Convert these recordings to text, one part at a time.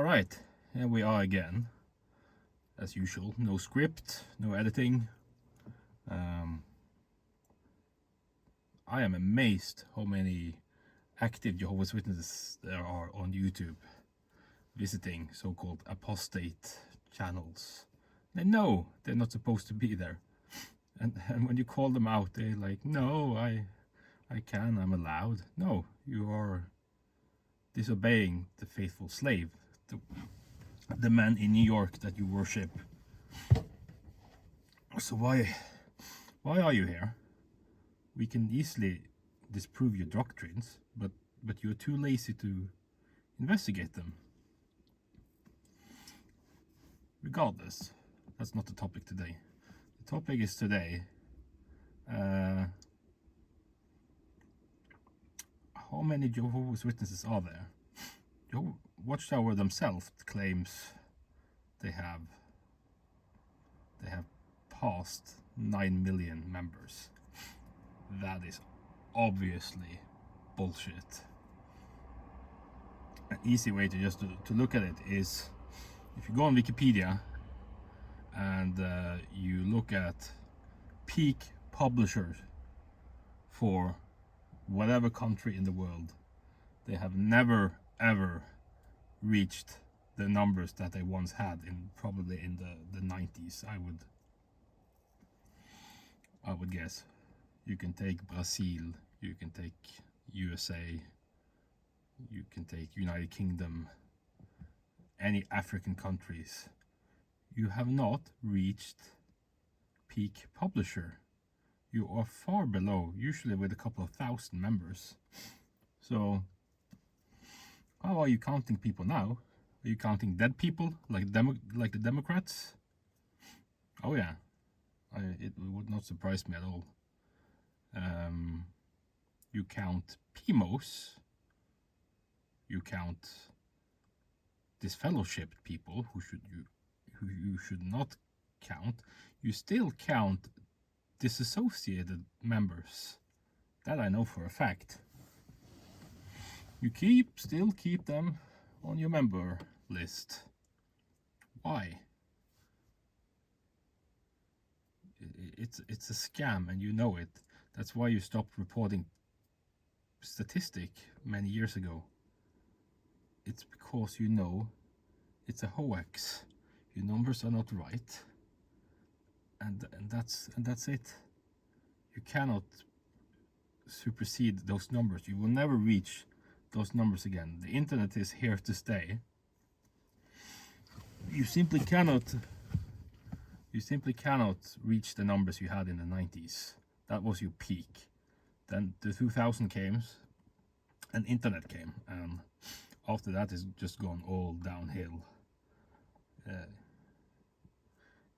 Alright, here we are again. As usual, no script, no editing. I am amazed how many active Jehovah's Witnesses there are on YouTube visiting so-called apostate channels. They know they're not supposed to be there. And when you call them out, they're like, no, I'm allowed. No, you are disobeying the faithful slave, the man in New York that you worship. So why are you here? We can easily disprove your doctrines, but you're too lazy to investigate them. Regardless, that's not the topic today. The topic is today, how many Jehovah's Witnesses are there? Watchtower themselves claims they have passed 9 million members. That is obviously bullshit. An easy way to look at it is if you go on Wikipedia and you look at peak publishers for whatever country in the world, they have never ever reached the numbers that they once had probably in the 90s. I would guess. You can take Brazil, you can take USA, you can take United Kingdom, any African countries. You have not reached peak publisher. You are far below, usually with a couple of thousand members. So how are you counting people now? Are you counting dead people like the Democrats? Oh yeah, it would not surprise me at all. You count PMOs, you count disfellowshipped people who you should not count. You still count disassociated members. That I know for a fact. You still keep them on your member list. Why? It's a scam and you know it. That's why you stopped reporting statistic many years ago. It's because you know it's a hoax. Your numbers are not right, and that's it. You cannot supersede those numbers. You will never reach those numbers again. The internet is here to stay. You simply cannot reach the numbers you had in the 90s. That was your peak. Then the 2000 came and internet came, and after that it's just gone all downhill.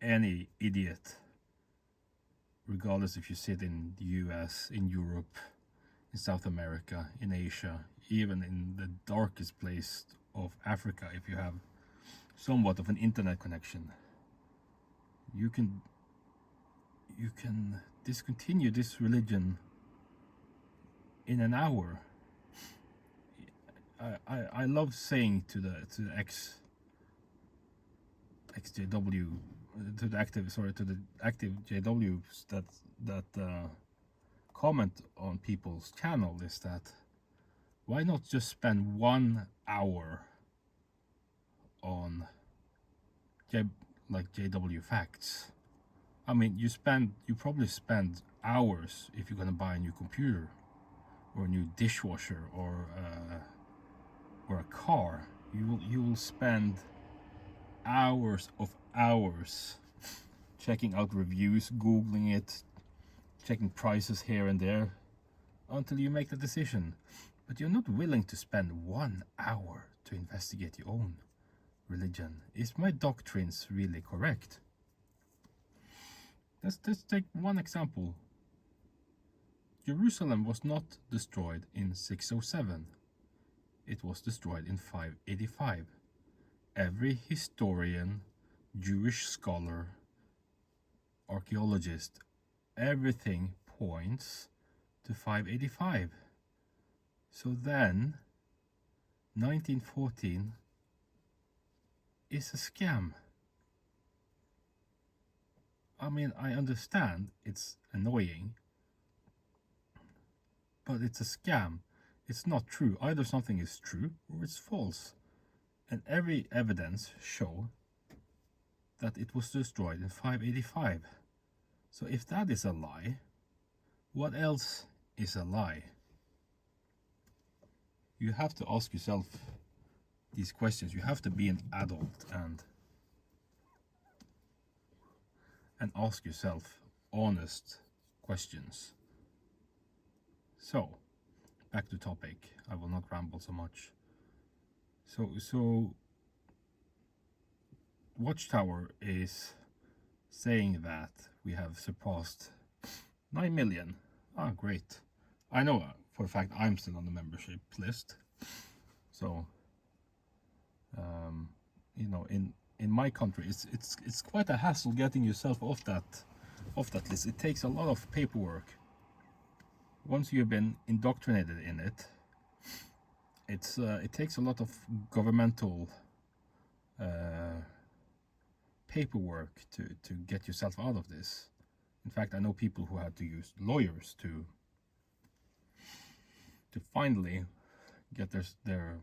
Any idiot, regardless if you sit in the US, in Europe, in South America, in Asia, even in the darkest place of Africa, if you have somewhat of an internet connection, you can discontinue this religion in an hour. I love saying to the XJW, to the active JWs that comment on people's channel is that why not just spend 1 hour on JW facts? I mean, you probably spend hours if you're gonna buy a new computer or a new dishwasher or a car. You will spend hours checking out reviews, googling it, checking prices here and there until you make the decision. But you're not willing to spend 1 hour to investigate your own religion. Is my doctrines really correct? Let's take one example. Jerusalem was not destroyed in 607. It was destroyed in 585. Every historian, Jewish scholar, archaeologist, everything points to 585. So then, 1914 is a scam. I mean, I understand it's annoying, but it's a scam. It's not true. Either something is true or it's false. And every evidence show that it was destroyed in 585. So if that is a lie, what else is a lie? You have to ask yourself these questions. You have to be an adult and ask yourself honest questions. So, back to topic. I will not ramble so much. So Watchtower is saying that we have surpassed 9 million. Ah, great. I know for a fact I'm still on the membership list. So, you know, in my country, it's quite a hassle getting yourself off that list. It takes a lot of paperwork. Once you've been indoctrinated in it, it takes a lot of governmental paperwork to get yourself out of this. In fact, I know people who had to use lawyers to finally get their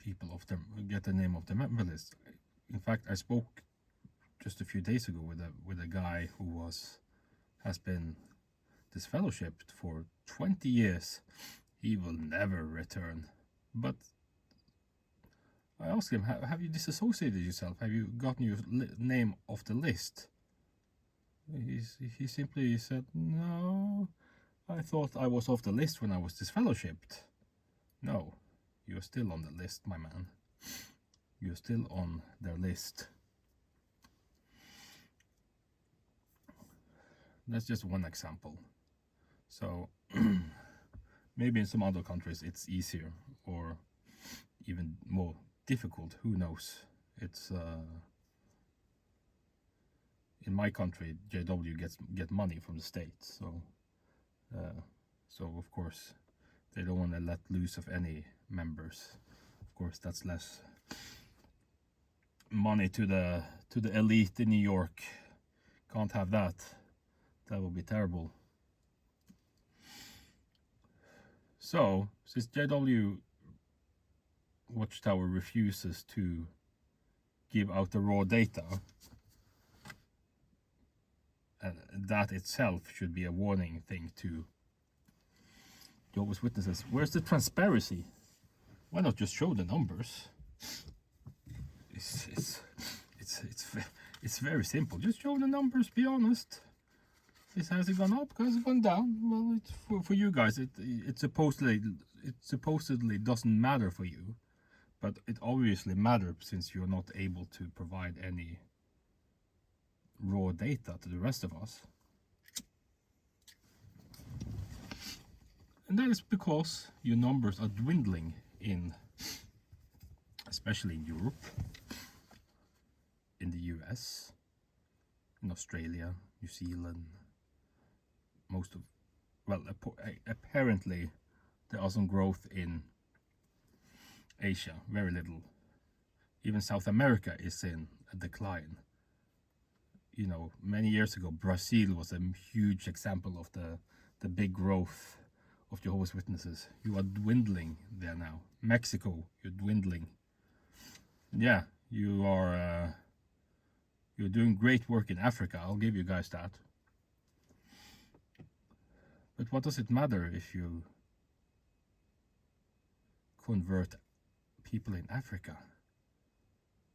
people of them, get the name of the member list. In fact, I spoke just a few days ago with a guy who has been disfellowshipped for 20 years. He will never return. But I asked him, have you disassociated yourself? Have you gotten your name off the list? He simply said, no, I thought I was off the list when I was disfellowshipped. No, you're still on the list, my man. You're still on their list. That's just one example. So maybe in some other countries it's easier or even more difficult. Who knows? It's in my country, JW get money from the state, so of course they don't want to let loose of any members. Of course, that's less money to the elite in New York. Can't have that. That would be terrible. So, since JW Watchtower refuses to give out the raw data, and that itself should be a warning thing to Jehovah's Witnesses. Where's the transparency? Why not just show the numbers? It's very simple. Just show the numbers. Be honest. Has it gone up? Has it gone down? Well, it's for you guys. It supposedly doesn't matter for you, but it obviously matters since you're not able to provide any raw data to the rest of us. And that is because your numbers are dwindling especially in Europe, in the US, in Australia, New Zealand, apparently there are some growth in Asia, very little. Even South America is in a decline. You know, many years ago, Brazil was a huge example of the big growth of Jehovah's Witnesses. You are dwindling there now. Mexico, you're dwindling. Yeah, you're doing great work in Africa. I'll give you guys that. But what does it matter if you convert people in Africa?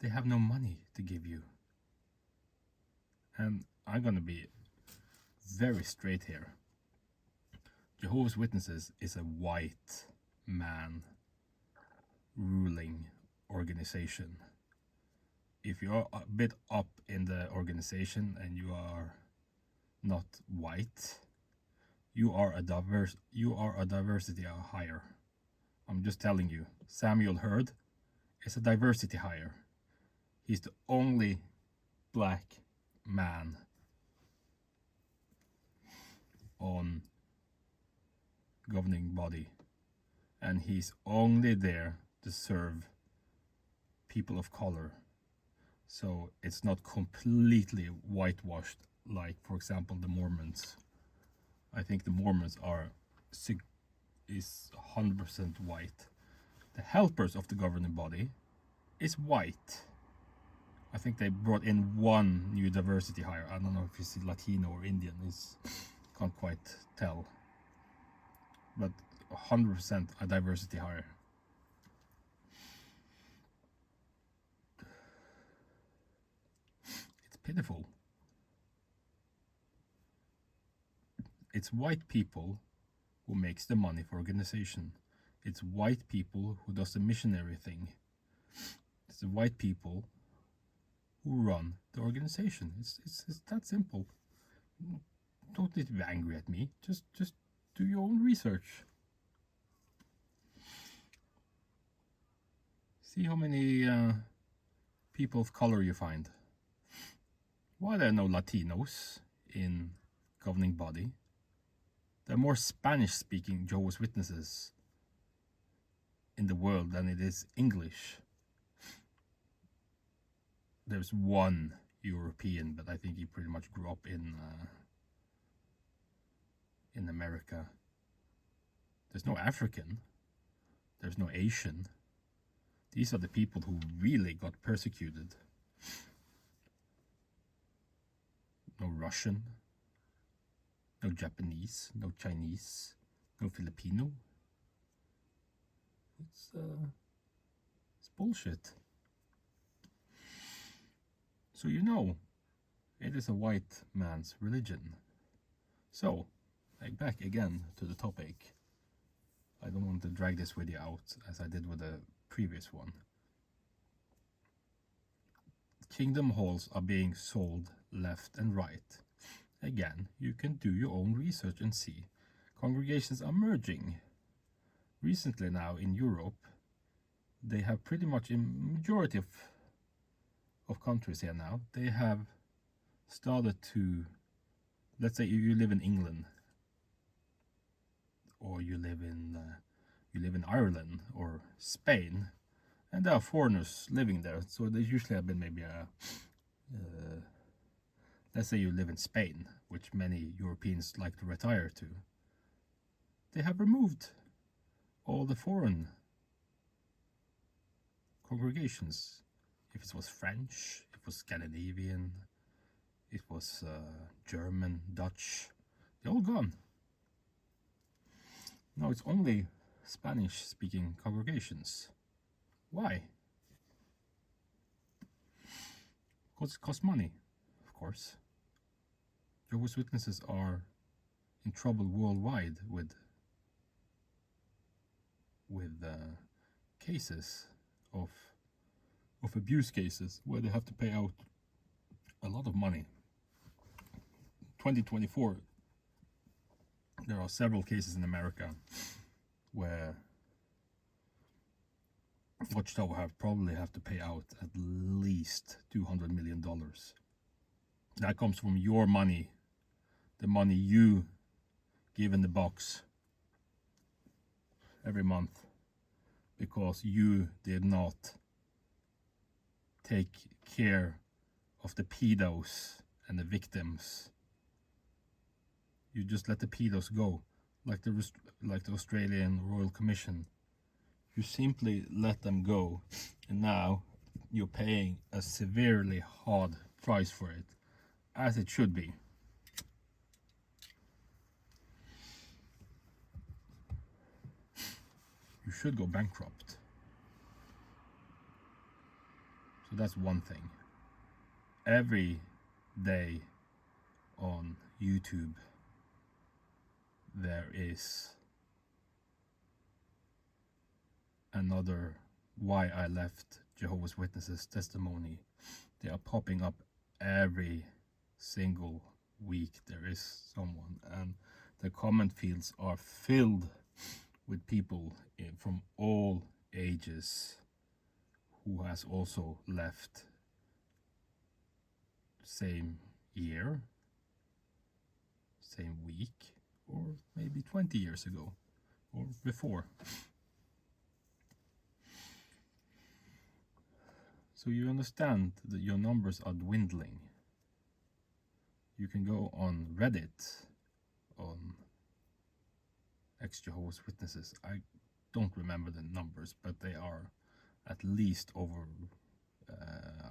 They have no money to give you. And I'm going to be very straight here. Jehovah's Witnesses is a white man ruling organization. If you're a bit up in the organization and you are not white, you are a diversity hire. I'm just telling you, Samuel Hurd is a diversity hire. He's the only black man on governing body, and he's only there to serve people of color. So it's not completely whitewashed, like, for example, the Mormons. I think the Mormons is 100% white. The helpers of the governing body is white. I think they brought in one new diversity hire. I don't know if it's Latino or Indian. Can't quite tell. But 100% a diversity hire. It's pitiful. It's white people who makes the money for organization. It's white people who does the missionary thing. It's the white people who run the organization. It's that simple. Don't need to be angry at me. Just do your own research. See how many people of color you find. Why there are no Latinos in governing body? There are more Spanish-speaking Jehovah's Witnesses in the world than it is English. There's one European, but I think he pretty much grew up in America. There's no African. There's no Asian. These are the people who really got persecuted. No Russian. No Japanese. No Chinese. No Filipino. It's bullshit. So you know, it is a white man's religion. So, back again to the topic. I don't want to drag this video out as I did with the previous one. Kingdom halls are being sold left and right. Again, you can do your own research and see. Congregations are merging. Recently now in Europe, they have pretty much in majority of countries here now, they have started to, let's say you live in England, or you live in Ireland or Spain, and there are foreigners living there. So there usually have been maybe let's say you live in Spain, which many Europeans like to retire to. They have removed all the foreign congregations. If it was French, it was Scandinavian, it was German, Dutch, they're all gone. Now it's only Spanish-speaking congregations. Why? Because it costs money, of course. Jehovah's Witnesses are in trouble worldwide with cases of abuse cases where they have to pay out a lot of money. 2024, there are several cases in America where Watchtower probably have to pay out at least $200 million. That comes from your money, the money you give in the box every month, because you did not take care of the pedos and the victims. You just let the pedos go, like the Australian Royal Commission. You simply let them go, and now you're paying a severely hard price for it, as it should be. You should go bankrupt. So that's one thing. Every day on YouTube there is another why I left Jehovah's Witnesses testimony. They are popping up every single week. There is someone, and the comment fields are filled with people from all ages who has also left same year, same week, or maybe 20 years ago or before. So you understand that your numbers are dwindling. You can go on Reddit, on ex-Jehovah's Witnesses. I don't remember the numbers, but they are at least over,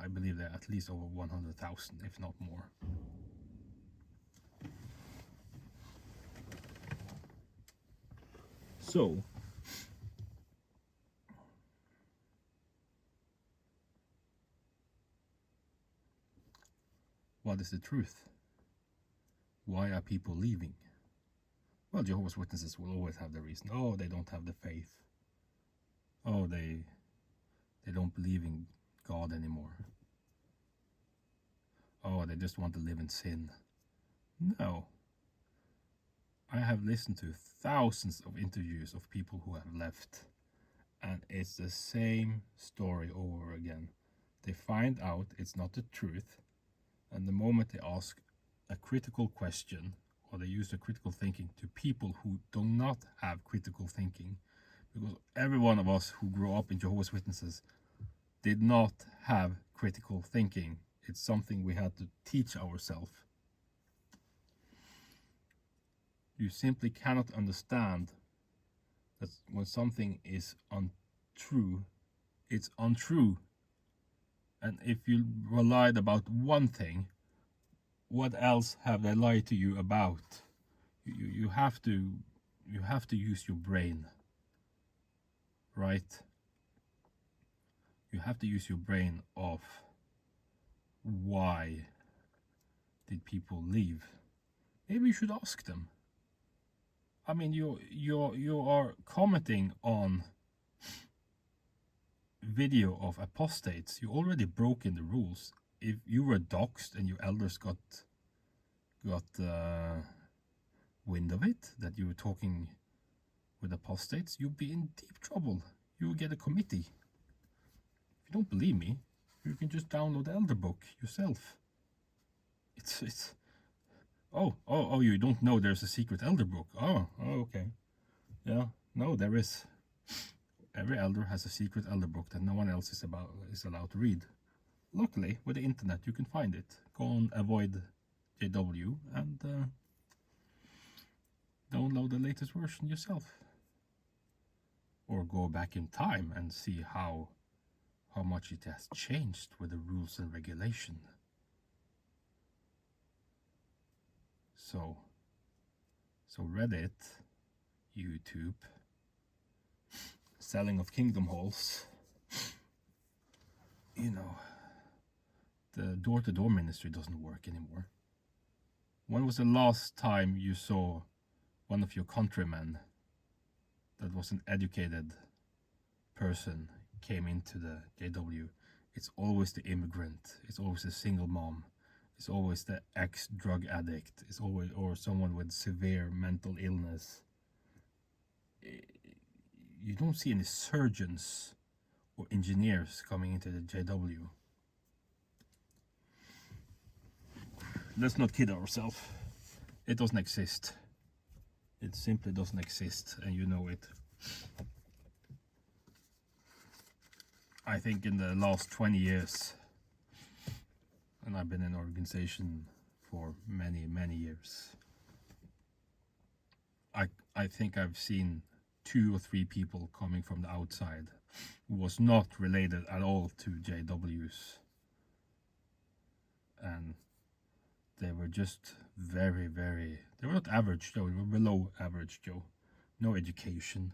I believe they're at least over 100,000, if not more. So, what is the truth? Why are people leaving? Well, Jehovah's Witnesses will always have the reason. Oh, they don't have the faith. Oh, they don't believe in God anymore. Oh, they just want to live in sin. No. I have listened to thousands of interviews of people who have left, and it's the same story over again. They find out it's not the truth, and the moment they ask a critical question, or they use the critical thinking to people who do not have critical thinking, because every one of us who grew up in Jehovah's Witnesses did not have critical thinking. It's something we had to teach ourselves. You simply cannot understand that when something is untrue, it's untrue. And if you lied about one thing, what else have they lied to you about? You have to use your brain, right? You have to use your brain of why did people leave? Maybe you should ask them. I mean, you are commenting on video of apostates. You already broken the rules. If you were doxxed and your elders got wind of it, that you were talking with apostates, you'd be in deep trouble. You will get a committee. If you don't believe me, you can just download the Elder Book yourself. It's oh, you don't know there's a secret Elder Book. Oh, okay. Yeah, no, there is. Every elder has a secret Elder Book that no one else is allowed to read. Luckily, with the internet, you can find it. Go on Avoid JW and download the latest version yourself. Or go back in time and see how much it has changed with the rules and regulation. So Reddit, YouTube, selling of kingdom halls, you know, the door-to-door ministry doesn't work anymore. When was the last time you saw one of your countrymen that was an educated person came into the JW? It's always the immigrant, it's always the single mom, it's always the ex-drug addict, it's always, or someone with severe mental illness. You don't see any surgeons or engineers coming into the JW. Let's not kid ourselves. It doesn't exist. It simply doesn't exist, and you know it. I think in the last 20 years, and I've been in an organization for many, many years, I think I've seen 2 or 3 people coming from the outside who was not related at all to JWs, and they were just very, very, they were not average Joe, they were below average Joe. No education,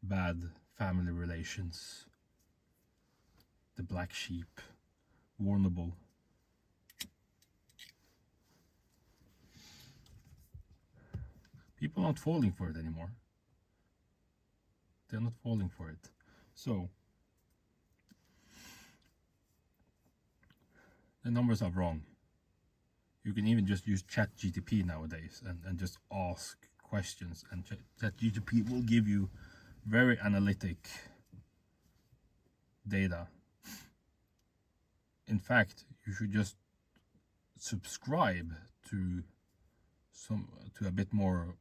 bad family relations, the black sheep, vulnerable. People aren't falling for it anymore. They're not falling for it. So the numbers are wrong. You can even just use ChatGPT nowadays and just ask questions, and ChatGPT will give you very analytic data. In fact, you should just subscribe to a bit more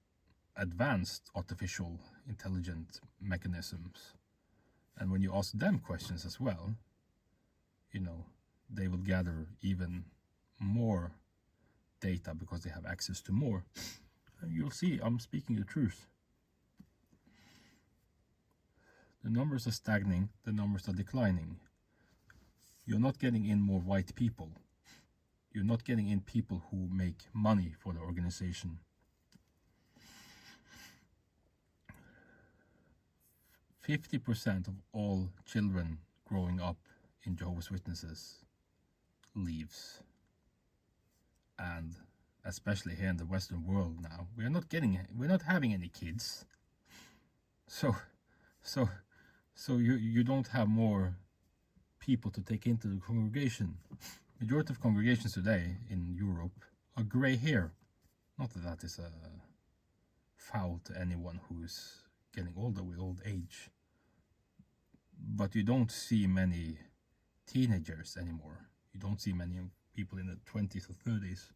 advanced artificial intelligent mechanisms, and when you ask them questions as well, they will gather even more data because they have access to more. And you'll see I'm speaking the truth. The numbers are stagnating, the numbers are declining. You're not getting in more white people. You're not getting in people who make money for the organization. 50% of all children growing up in Jehovah's Witnesses leaves. And especially here in the Western world now, we're not having any kids. So you don't have more people to take into the congregation. Majority of congregations today in Europe are gray hair. Not that that is a foul to anyone who's getting older with old age. But you don't see many teenagers anymore. You don't see many people in the 20s or 30s.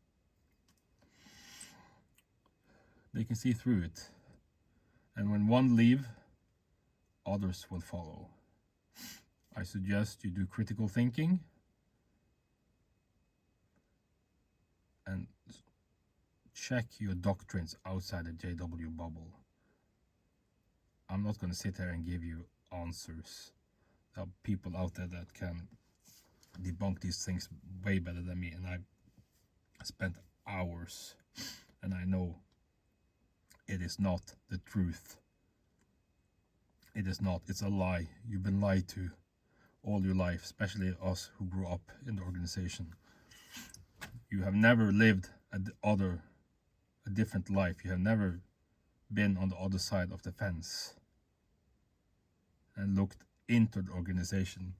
They can see through it. And when one leaves, others will follow. I suggest you do critical thinking and check your doctrines outside the JW bubble. I'm not going to sit here and give you answers. There are people out there that can debunk these things way better than me, and I've spent hours, and I know it is not the truth. It is not. It's a lie. You've been lied to all your life, especially us who grew up in the organization. You have never lived a different life. You have never been on the other side of the fence and looked into the organization.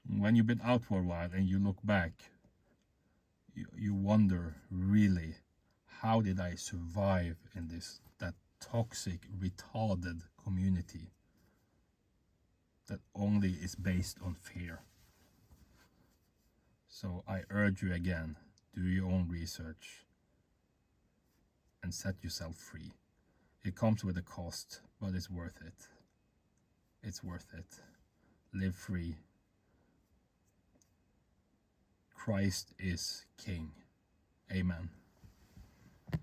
When you've been out for a while and you look back, you wonder, really, how did I survive in that toxic, retarded community that only is based on fear? So I urge you again, do your own research and set yourself free. It comes with a cost, but it's worth it. It's worth it. Live free. Christ is King. Amen.